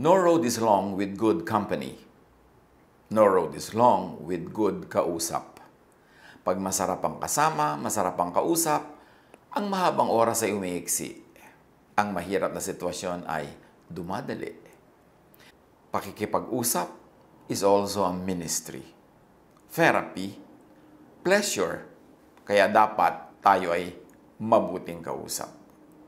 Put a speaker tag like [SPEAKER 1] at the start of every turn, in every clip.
[SPEAKER 1] No road is long with good company. No road is long with good kausap. Pag masarap ang kasama, masarap ang kausap, ang mahabang oras ay umiiksi. Ang mahirap na sitwasyon ay dumadali. Pakikipag-usap is also a ministry. Therapy, pleasure, kaya dapat tayo ay mabuting kausap.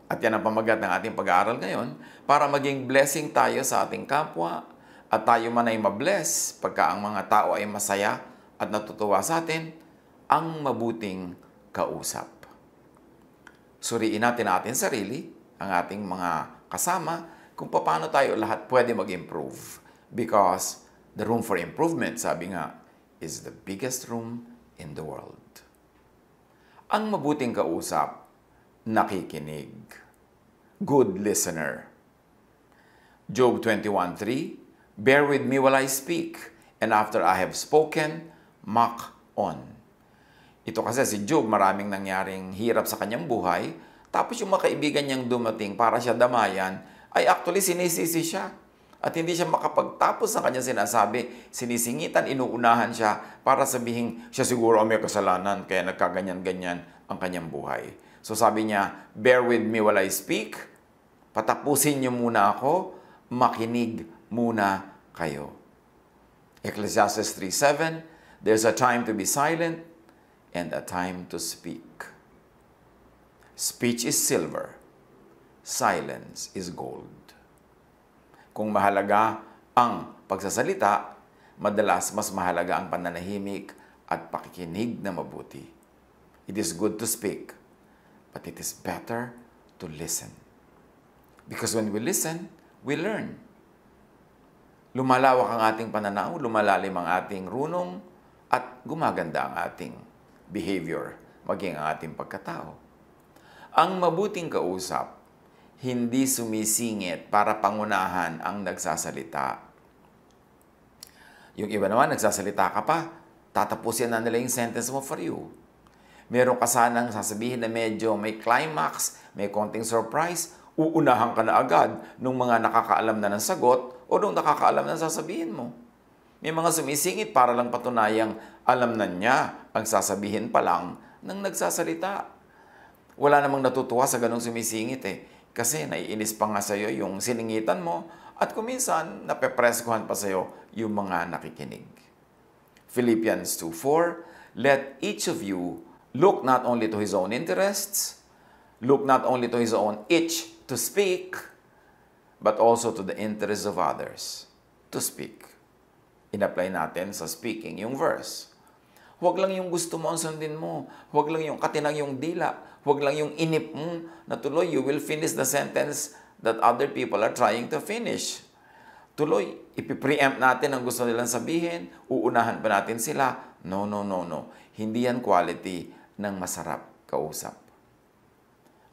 [SPEAKER 1] At yan ang pamagat ng ating pag-aaral ngayon para maging blessing tayo sa ating kapwa at tayo man ay mabless pagka ang mga tao ay masaya at natutuwa sa atin, ang mabuting kausap. Suriin natin ating sarili, ang ating mga kasama, kung paano tayo lahat pwede mag-improve. Because the room for improvement, sabi nga, is the biggest room in the world. Ang mabuting kausap, nakikinig. Good listener. Job 21:3, bear with me while I speak, and after I have spoken, mock on. Ito kasi si Job, maraming nangyaring hirap sa kanyang buhay, tapos yung mga kaibigan niyang dumating para siya damayan, ay actually sinisisi siya. At hindi siya makapagtapos ng kanyang sinasabi, sinisingitan, inuunahan siya para sabihin siya siguro ang may kasalanan, kaya nagkaganyan-ganyan ang kanyang buhay. So sabi niya, bear with me while I speak, patapusin niyo muna ako, makinig muna kayo. Ecclesiastes 3:7, there's a time to be silent and a time to speak. Speech is silver, silence is gold. Kung mahalaga ang pagsasalita, madalas mas mahalaga ang pananahimik at pakikinig na mabuti. It is good to speak, but it is better to listen. Because when we listen, we learn. Lumalawak ang ating pananaw, lumalalim ang ating runong, at gumaganda ang ating behavior, maging ang ating pagkatao. Ang mabuting kausap, hindi sumisingit para pangunahan ang nagsasalita. Yung iba naman, nagsasalita ka pa, tatapusin na nila yung sentence mo for you. Meron ka sanang sasabihin na medyo may climax, may konting surprise, uunahan ka na agad nung mga nakakaalam na ng sagot o nung nakakaalam na sasabihin mo. May mga sumisingit para lang patunayang alam na niya ang sasabihin pa lang ng nagsasalita. Wala namang natutuwa sa ganong sumisingit eh. Kasi naiinis pa nga sa'yo yung siningitan mo at kuminsan napepreskohan pa sa'yo yung mga nakikinig. Philippians 2:4, let each of you look not only to his own interests, look not only to his own itch to speak, but also to the interests of others to speak. In-apply natin sa speaking yung verse. Huwag lang yung gusto mo ang sundin mo. Huwag lang yung katinang yung dila. Huwag lang yung inip mo na tuloy, you will finish the sentence that other people are trying to finish. Tuloy, ipipreempt natin ang gusto nilang sabihin, uunahan pa natin sila. No, no, no, no. Hindi yan quality ng masarap kausap.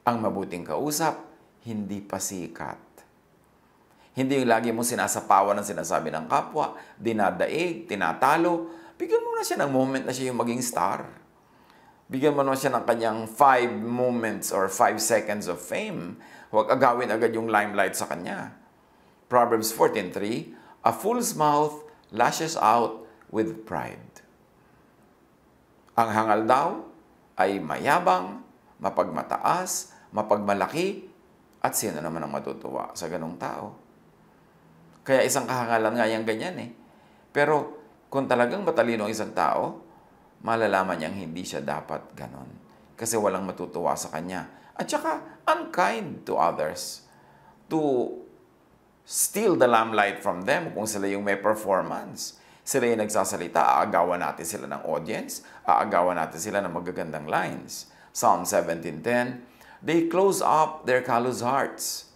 [SPEAKER 1] Ang mabuting kausap, hindi pasikat. Hindi yung lagi mo sinasapawan ng sinasabi ng kapwa, dinadaig, tinatalo. Bigyan mo na siya ng moment na siya yung maging star. Bigyan mo na siya ng kanyang 5 moments or 5 seconds of fame. Huwag agawin agad yung limelight sa kanya. Proverbs 14:3, a fool's mouth lashes out with pride. Ang hangal daw ay mayabang, mapagmataas, mapagmalaki, at sino naman ang matutuwa sa ganong tao. Kaya isang kahangalan nga yung ganyan eh. Pero kung talagang matalino ang isang tao, malalaman niyang hindi siya dapat ganon. Kasi walang matutuwa sa kanya. At saka, unkind to others. To steal the limelight from them kung sila yung may performance. Sila yung nagsasalita, aagawan natin sila ng audience, aagawan natin sila ng magagandang lines. Psalm 17:10, they close up their callous hearts,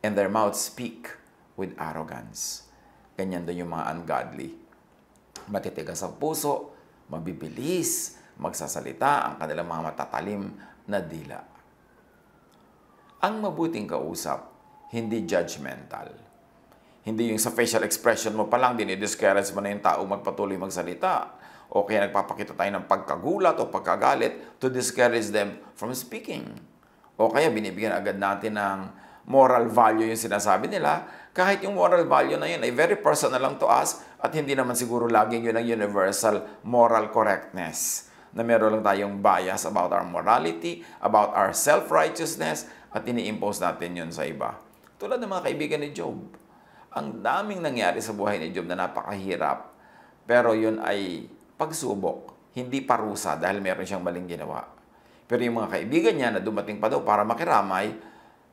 [SPEAKER 1] and their mouths speak with arrogance. Ganyan din yung mga ungodly. Matitigas ang puso, mabibilis, magsasalita ang kanilang mga matatalim na dila. Ang mabuting kausap, hindi judgmental. Hindi yung sa facial expression mo pa lang, dinidiscourage mo na yung tao magpatuloy magsalita. O kaya nagpapakita tayo ng pagkagulat o pagkagalit to discourage them from speaking. O kaya binibigyan agad natin ng moral value yung sinasabi nila, kahit yung moral value na yun ay very personal lang to us at hindi naman siguro laging yun ang universal moral correctness na meron lang tayong bias about our morality, about our self-righteousness at ini-impose natin yun sa iba. Tulad ng mga kaibigan ni Job. Ang daming nangyari sa buhay ni Job na napakahirap, pero yun ay pagsubok, hindi parusa dahil meron siyang maling ginawa. Pero yung mga kaibigan niya na dumating pa daw para makiramay,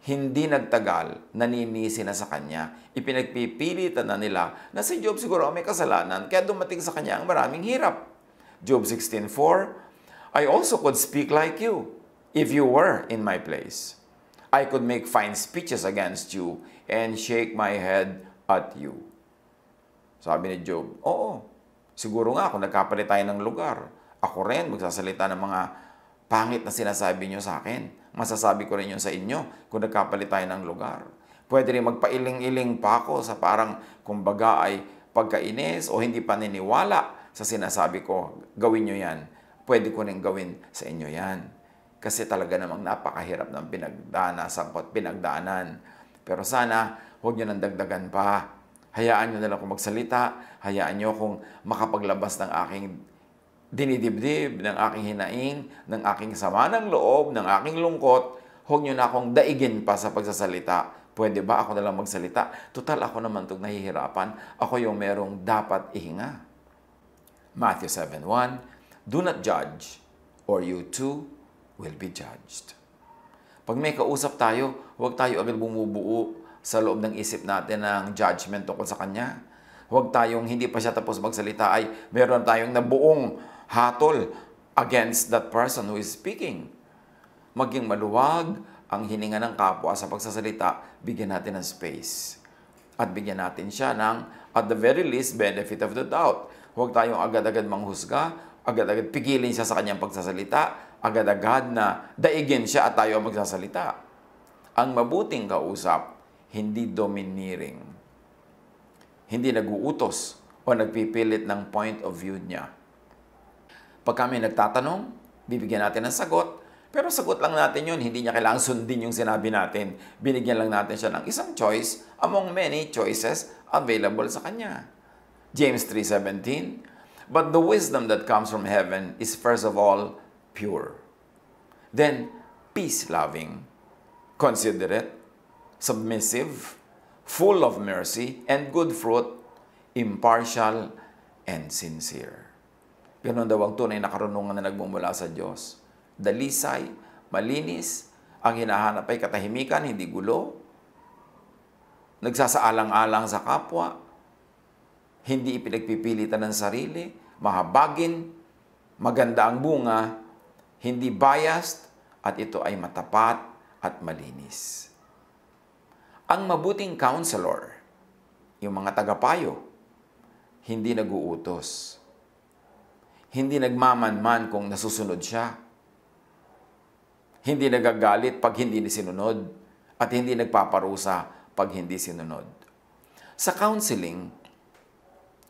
[SPEAKER 1] hindi nagtagal, naninisi na sa kanya. Ipinagpipilitan na nila na si Job siguro may kasalanan, kaya dumating sa kanya ang maraming hirap. Job 16:4, I also could speak like you if you were in my place. I could make fine speeches against you and shake my head at you. Sabi ni Job, oo, siguro nga kung nagkapalit tayo ng lugar, ako rin magsasalita ng mga pangit na sinasabi nyo sa akin. Masasabi ko rin yun sa inyo kung nagkapalit tayo ng lugar. Pwede rin magpailing-iling pa ako sa parang kumbaga ay pagkainis o hindi paniniwala sa sinasabi ko, gawin nyo yan. Pwede ko rin gawin sa inyo yan. Kasi talaga namang napakahirap ng pinagdaanan. Pero sana, huwag nyo nang dagdagan pa. Hayaan nyo na lang kung magsalita. Hayaan nyo kung makapaglabas ng aking dinidibdib, ng aking hinaing, ng aking sama ng loob, ng aking lungkot. Huwag nyo na akong daigin pa sa pagsasalita. Pwede ba ako na lang magsalita? Total, ako naman itong nahihirapan. Ako yung merong dapat ihinga. Matthew 7:1, do not judge, or you too will be judged. Pag may kausap tayo, huwag tayo agad bumubuo sa loob ng isip natin ng judgment tungkol sa kanya. Huwag tayong hindi pa siya tapos magsalita ay meron tayong nabuong hatol against that person who is speaking. Maging maluwag ang hininga ng kapwa sa pagsasalita, bigyan natin ng space. At bigyan natin siya ng, at the very least, benefit of the doubt. Huwag tayong agad-agad manghusga, agad-agad pigilin siya sa kanyang pagsasalita, agad-agad na daigin siya at tayo ang magsasalita. Ang mabuting kausap, hindi domineering. Hindi naguutos o nagpipilit ng point of view niya. Pag kami nagtatanong, bibigyan natin ng sagot, pero sagot lang natin yun, hindi niya kailangang sundin yung sinabi natin. Binigyan lang natin siya ng isang choice among many choices available sa kanya. James 3:17, but the wisdom that comes from heaven is first of all pure. Then, peace-loving, considerate, submissive, full of mercy and good fruit, impartial and sincere. Ganon daw ang tunay na karunungan na nagmumula sa Diyos. Dalisay, malinis, ang hinahanap ay katahimikan, hindi gulo, nagsasaalang-alang sa kapwa, hindi ipinagpipilitan ng sarili, mahabagin, maganda ang bunga, hindi biased, at ito ay matapat at malinis. Ang mabuting counselor, yung mga tagapayo, hindi naguutos. Hindi nagmamanman kung nasusunod siya. Hindi nagagalit pag hindi sinunod at hindi nagpaparusa pag hindi sinunod. Sa counseling,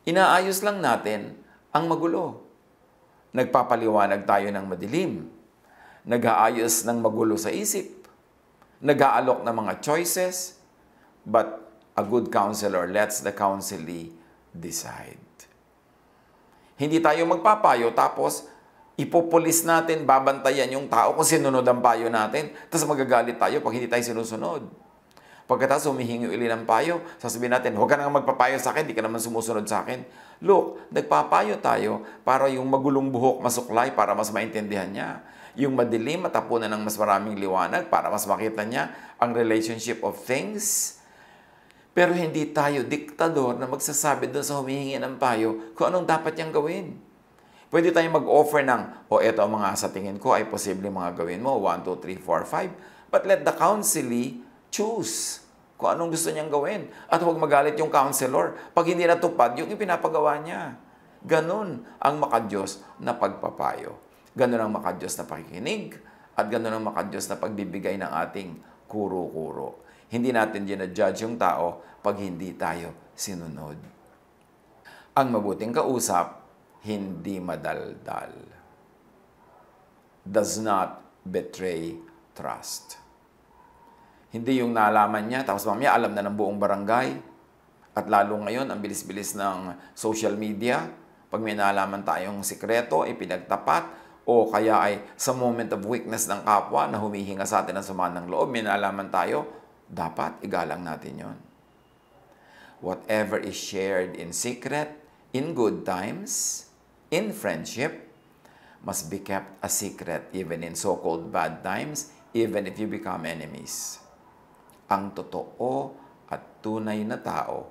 [SPEAKER 1] inaayos lang natin ang magulo. Nagpapaliwanag tayo ng madilim. Nag-aayos ng magulo sa isip. Nag-aalok ng mga choices. But a good counselor lets the counselee decide. Hindi tayo magpapayo tapos ipopulis natin, babantayan yung tao kung sinunod ang payo natin. Tapos magagalit tayo pag hindi tayo sinusunod. Pagkatapos humihingi uli ng payo, sasabihin natin, huwag ka nang magpapayo sa akin, di ka naman sumusunod sa akin. Look, nagpapayo tayo para yung magulong buhok masuklay para mas maintindihan niya. Yung madilim matapunan ng mas maraming liwanag para mas makita niya ang relationship of things. Pero hindi tayo diktador na magsasabi doon sa humihingi ng payo kung anong dapat niyang gawin. Pwede tayong mag-offer ng, eto ang mga sa tingin ko ay posible mga gawin mo, 1, 2, 3, 4, 5. But let the counselee choose kung anong gusto niyang gawin. At huwag magalit yung counselor pag hindi natupad yung ipinapagawa niya. Ganun ang makadiyos na pagpapayo. Ganun ang makadiyos na pakikinig. At ganun ang makadiyos na pagbibigay ng ating kuro-kuro. Hindi natin ginajudge yung tao pag hindi tayo sinunod. Ang mabuting kausap, hindi madaldal. Does not betray trust. Hindi yung nalaman niya, tapos mamaya alam na ng buong barangay. At lalo ngayon, ang bilis-bilis ng social media. Pag may nalaman tayong sikreto, ipinagtapat, o kaya ay sa moment of weakness ng kapwa na humihinga sa atin ng sama ng loob, may nalaman tayo, dapat igalang natin yon. Whatever is shared in secret, in good times, in friendship, must be kept a secret even in so-called bad times, even if you become enemies. Ang totoo at tunay na tao,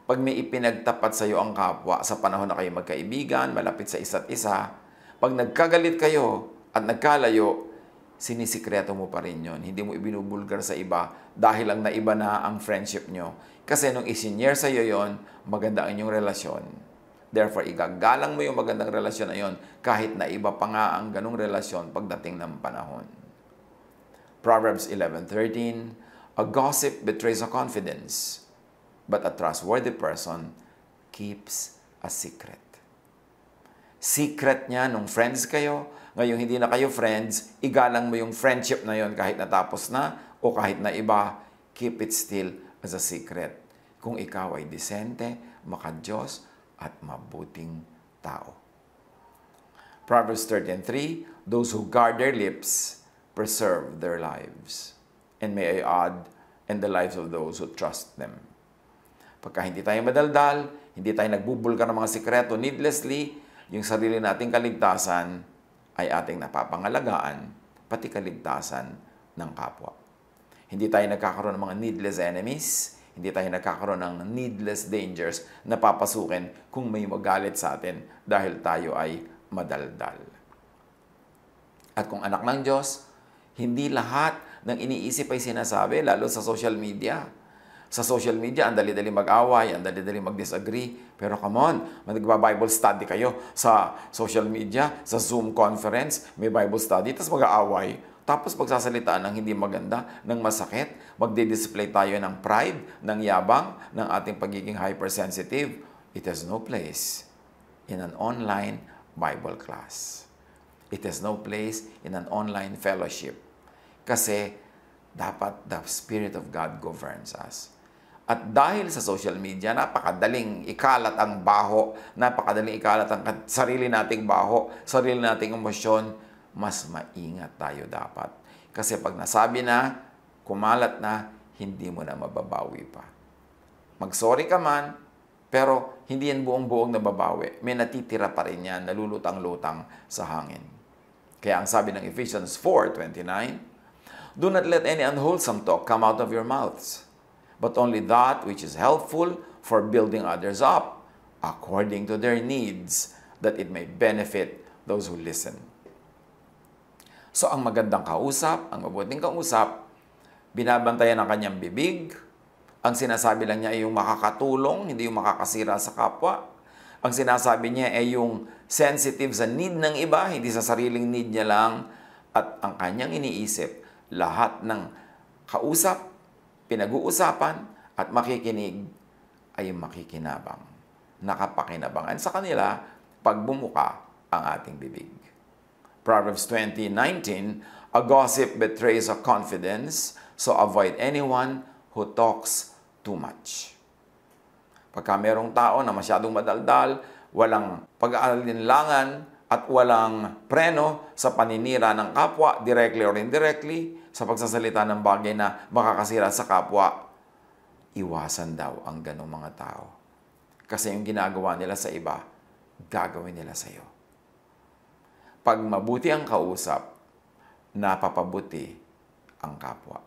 [SPEAKER 1] pag may ipinagtapat sa iyo ang kapwa sa panahon na kayo magkaibigan, malapit sa isa't isa, pag nagkagalit kayo at nagkalayo, sinisikreto mo pa rin yun. Hindi mo ibinubulgar sa iba dahil lang naiba na ang friendship nyo. Kasi nung isinyer sa iyo yon, maganda ang inyong relasyon. Therefore, igagalang mo yung magandang relasyon na yon kahit na iba pa nga ang ganong relasyon pagdating ng panahon. Proverbs 11:13, a gossip betrays a confidence, but a trustworthy person keeps a secret. Secret niya nung friends kayo, ngayong hindi na kayo friends, igalang mo yung friendship na yon kahit natapos na o kahit na iba, keep it still as a secret. Kung ikaw ay disente, makadiyos, at mabuting tao. Proverbs 13:3, those who guard their lips preserve their lives. And may I add, and the lives of those who trust them. Pagka hindi tayo madaldal, hindi tayo nagbubulgar ng mga sikreto needlessly, yung sarili nating kaligtasan ay ating napapangalagaan, pati kaligtasan ng kapwa. Hindi tayo nagkakaroon ng mga needless enemies, hindi tayo nagkakaroon ng needless dangers na papasukin kung may magalit sa atin dahil tayo ay madaldal. At kung anak ng Diyos, hindi lahat ng iniisip ay sinasabi, lalo sa social media. Sa social media, ang dali-dali mag-away, ang dali-dali mag-disagree. Pero come on, nagba-Bible study kayo sa social media, sa Zoom conference, may Bible study, tapos mag-aaway. Tapos pagsasalitaan ng hindi maganda, ng masakit, magdi-display tayo ng pride, ng yabang, ng ating pagiging hypersensitive. It has no place in an online Bible class. It has no place in an online fellowship. Kasi dapat the Spirit of God governs us. At dahil sa social media, napakadaling ikalat ang baho, napakadaling ikalat ang sarili nating baho, sarili nating emosyon, mas maingat tayo dapat. Kasi pag nasabi na, kumalat na, hindi mo na mababawi pa. Mag-sorry ka man, pero hindi yan buong-buong nababawi. May natitira pa rin yan, nalulutang-lutang sa hangin. Kaya ang sabi ng Ephesians 4:29, do not let any unwholesome talk come out of your mouths, but only that which is helpful for building others up, according to their needs, that it may benefit those who listen. So, ang magandang kausap, ang mabuting kausap, binabantayan ang kanyang bibig. Ang sinasabi lang niya ay yung makakatulong, hindi yung makakasira sa kapwa. Ang sinasabi niya ay yung sensitive sa need ng iba, hindi sa sariling need niya lang. At ang kanyang iniisip, lahat ng kausap, pinag-uusapan, at makikinig ay makikinabang. Nakapakinabangan sa kanila pag bumuka ang ating bibig. Proverbs 20:19, a gossip betrays a confidence, so avoid anyone who talks too much. Pagka merong tao na masyadong madaldal, walang pag-aalinlangan at walang preno sa paninira ng kapwa, directly or indirectly, sa pagsasalita ng bagay na makakasira sa kapwa, iwasan daw ang ganong mga tao. Kasi yung ginagawa nila sa iba, gagawin nila sa iyo. Pag mabuti ang kausap, napapabuti ang kapwa.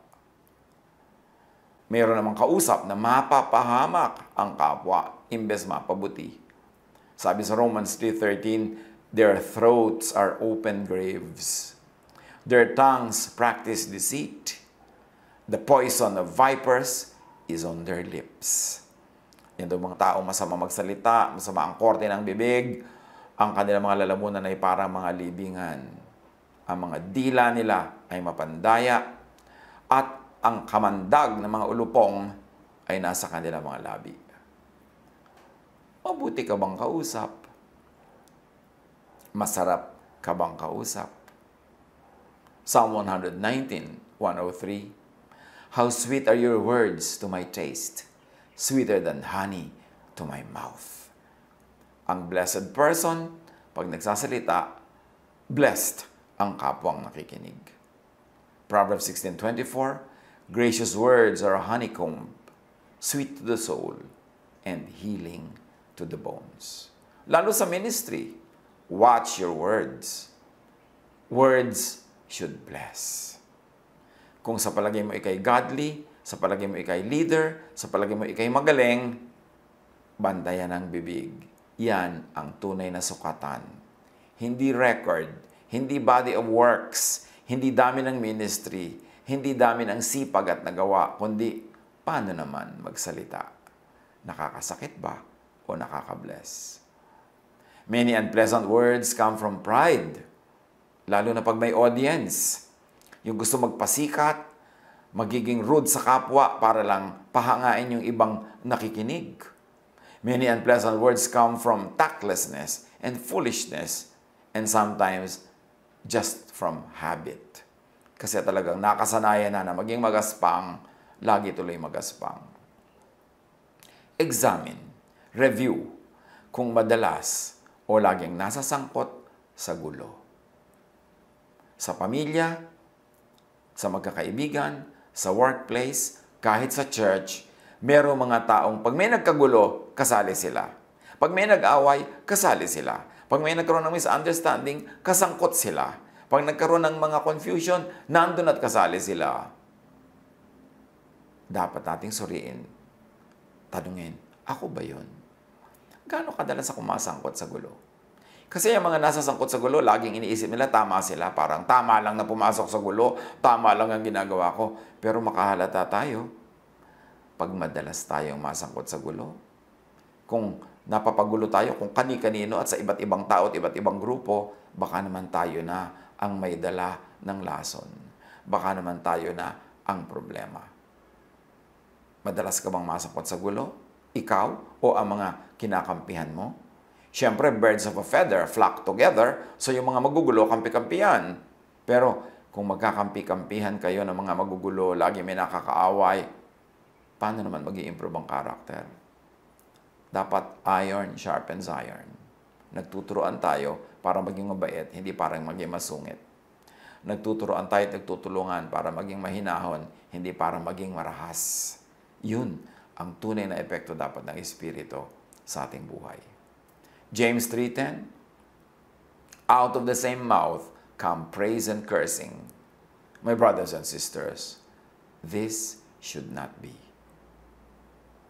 [SPEAKER 1] Mayroon namang kausap na mapapahamak ang kapwa imbes mapabuti. Sabi sa Romans 3:13, their throats are open graves. Their tongues practice deceit. The poison of vipers is on their lips. Yan daw mga tao masama magsalita, masama ang korte ng bibig, ang kanilang mga lalamunan ay parang mga libingan. Ang mga dila nila ay mapandaya, at ang kamandag ng mga ulupong ay nasa kanilang mga labi. Mabuti ka bang kausap? Masarap ka bang kausap? Psalm 119:103, How sweet are your words to my taste, sweeter than honey to my mouth. Ang blessed person, pag nagsasalita, blessed ang kapwang nakikinig. Proverbs 16:24, gracious words are a honeycomb, sweet to the soul, and healing to the bones. Lalo sa ministry, watch your words. Words should bless. Kung sa palagay mo ikay godly, sa palagay mo ikay leader, sa palagay mo ikay magaling, bantayan ang bibig. Yan ang tunay na sukatan. Hindi record, hindi body of works, hindi dami ng ministry, hindi dami ng sipag at nagawa, kundi paano naman magsalita. Nakakasakit ba o nakakabless? Many unpleasant words come from pride, lalo na pag may audience. Yung gusto magpasikat, magiging rude sa kapwa para lang pahangain yung ibang nakikinig. Many unpleasant words come from tactlessness and foolishness, and sometimes just from habit. Kasi talagang nakasanayan na maging magaspang, lagi tuloy magaspang. Examine, review, kung madalas o laging nasa sangkot sa gulo. Sa pamilya, sa magkakaibigan, sa workplace, kahit sa church, merong mga taong pag may nagkagulo, kasali sila. Pag may nag-away, kasali sila. Pag may nagkaroon ng misunderstanding, kasangkot sila. Pag nagkaroon ng mga confusion, nandun at kasali sila. Dapat nating suriin. Tanungin, ako ba yun? Gaano kadalas ako masangkot sa gulo? Kasi yung mga nasa sangkot sa gulo, laging iniisip nila, tama sila. Parang tama lang na pumasok sa gulo, tama lang ang ginagawa ko. Pero makahalata tayo pag madalas tayong masangkot sa gulo. Kung napapagulo tayo, kung kani-kanino at sa iba't ibang tao at iba't ibang grupo, baka naman tayo na ang may dala ng lason. Baka naman tayo na ang problema. Madalas ka bang masangkot sa gulo? Ikaw o ang mga kinakampihan mo? Siyempre, birds of a feather flock together, so yung mga magugulo, kampi-kampihan. Pero kung magkakampi-kampihan kayo ng mga magugulo, lagi may nakakaaway, paano naman mag-i-improve ang karakter? Dapat iron sharpens iron. Nagtuturoan tayo para maging mabait, hindi para maging masungit. Nagtuturoan tayo at nagtutulungan para maging mahinahon, hindi para maging marahas. Yun ang tunay na epekto dapat ng Espiritu sa ating buhay. James 3:10, out of the same mouth come praise and cursing. My brothers and sisters, this should not be.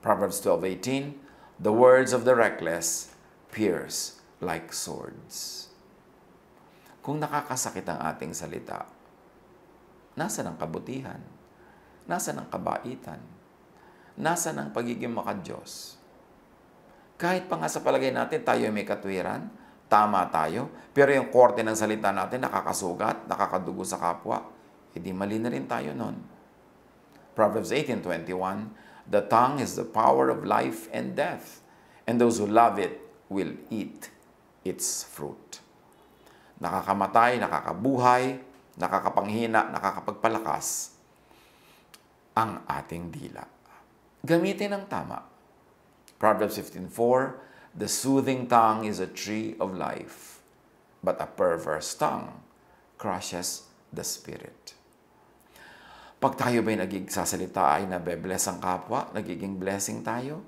[SPEAKER 1] Proverbs 12:18, the words of the reckless pierce like swords. Kung nakakasakit ang ating salita, nasaan ang kabutihan? Nasaan ang kabaitan? Nasaan ang pagiging makadiyos? Kahit pa nga sa palagay natin, tayo may katwiran, tama tayo, pero yung korte ng salita natin nakakasugat, nakakadugo sa kapwa, hindi mali na rin tayo nun. Proverbs 18:21, the tongue is the power of life and death, and those who love it will eat its fruit. Nakakamatay, nakakabuhay, nakakapanghina, nakakapagpalakas ang ating dila. Gamitin ang tama. Proverbs 15:4, the soothing tongue is a tree of life, but a perverse tongue crushes the spirit. Pag tayo ba'y nagsasalita ay nabe-bless ang kapwa, nagiging blessing tayo,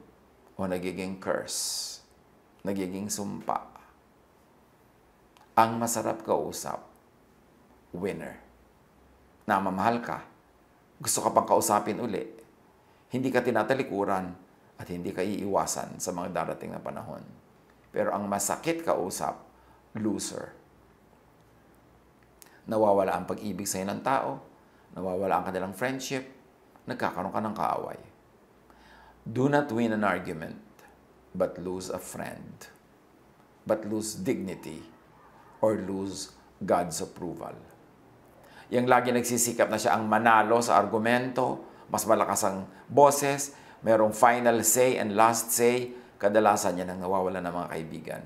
[SPEAKER 1] o nagiging curse, nagiging sumpa? Ang masarap kausap, winner. Namamahal ka, gusto ka pang kausapin uli, hindi ka tinatalikuran, at hindi ka iiwasan sa mga darating na panahon. Pero ang masakit kausap, loser. Nawawala ang pag-ibig sa'yo ng tao, nawawala ang kanilang friendship, nagkakaroon ka ng kaaway. Do not win an argument, but lose a friend. But lose dignity, or lose God's approval. Yang lagi nagsisikap na siya ang manalo sa argumento, mas malakas ang boses, merong final say and last say, kadalasan niya nang nawawala ng mga kaibigan.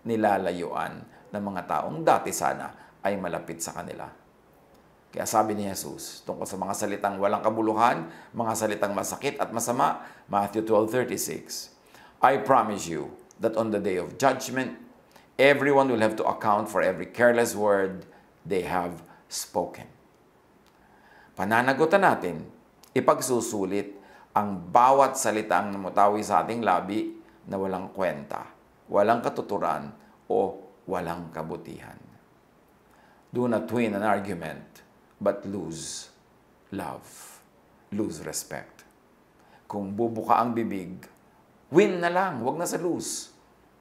[SPEAKER 1] Nilalayuan ng mga taong dati sana ay malapit sa kanila. Kaya sabi ni Jesus, tungkol sa mga salitang walang kabuluhan, mga salitang masakit at masama, Matthew 12:36, I promise you that on the day of judgment, everyone will have to account for every careless word they have spoken. Pananagutan natin, ipagsusulit ang bawat salitang namutawi sa ating labi na walang kwenta, walang katuturan, o walang kabutihan. Do not win an argument, but lose love, lose respect. Kung bubuka ang bibig, win na lang, wag na sa lose.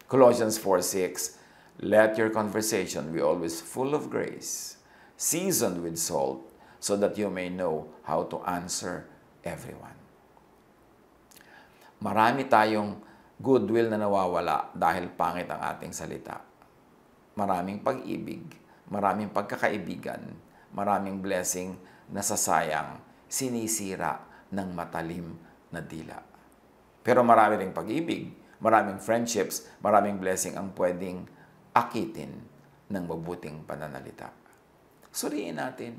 [SPEAKER 1] Colossians 4:6, let your conversation be always full of grace, seasoned with salt, so that you may know how to answer everyone. Marami tayong goodwill na nawawala dahil pangit ang ating salita. Maraming pag-ibig, maraming pagkakaibigan, maraming blessing na sasayang, sinisira ng matalim na dila. Pero marami ring pag-ibig, maraming friendships, maraming blessing ang pwedeng akitin ng mabuting pananalita. Suriin natin.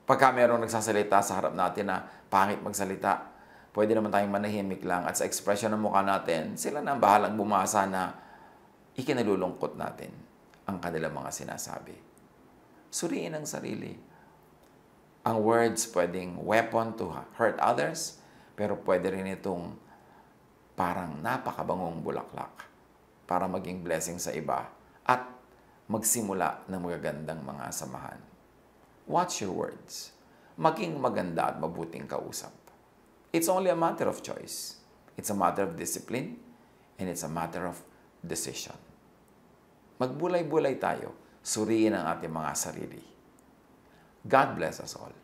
[SPEAKER 1] Pagka mayroong nagsasalita sa harap natin na pangit magsalita, pwede naman tayong manahimik lang at sa ekspresyon ng mukha natin, sila na ang bahalang bumasa na ikinalulungkot natin ang kanilang mga sinasabi. Suriin ang sarili. Ang words pwedeng weapon to hurt others, pero pwede rin itong parang napakabangong bulaklak para maging blessing sa iba at magsimula ng magagandang mga samahan. Watch your words. Maging maganda at mabuting kausap. It's only a matter of choice. It's a matter of discipline, and it's a matter of decision. Magbulay-bulay tayo, suriin ang ating mga sarili. God bless us all.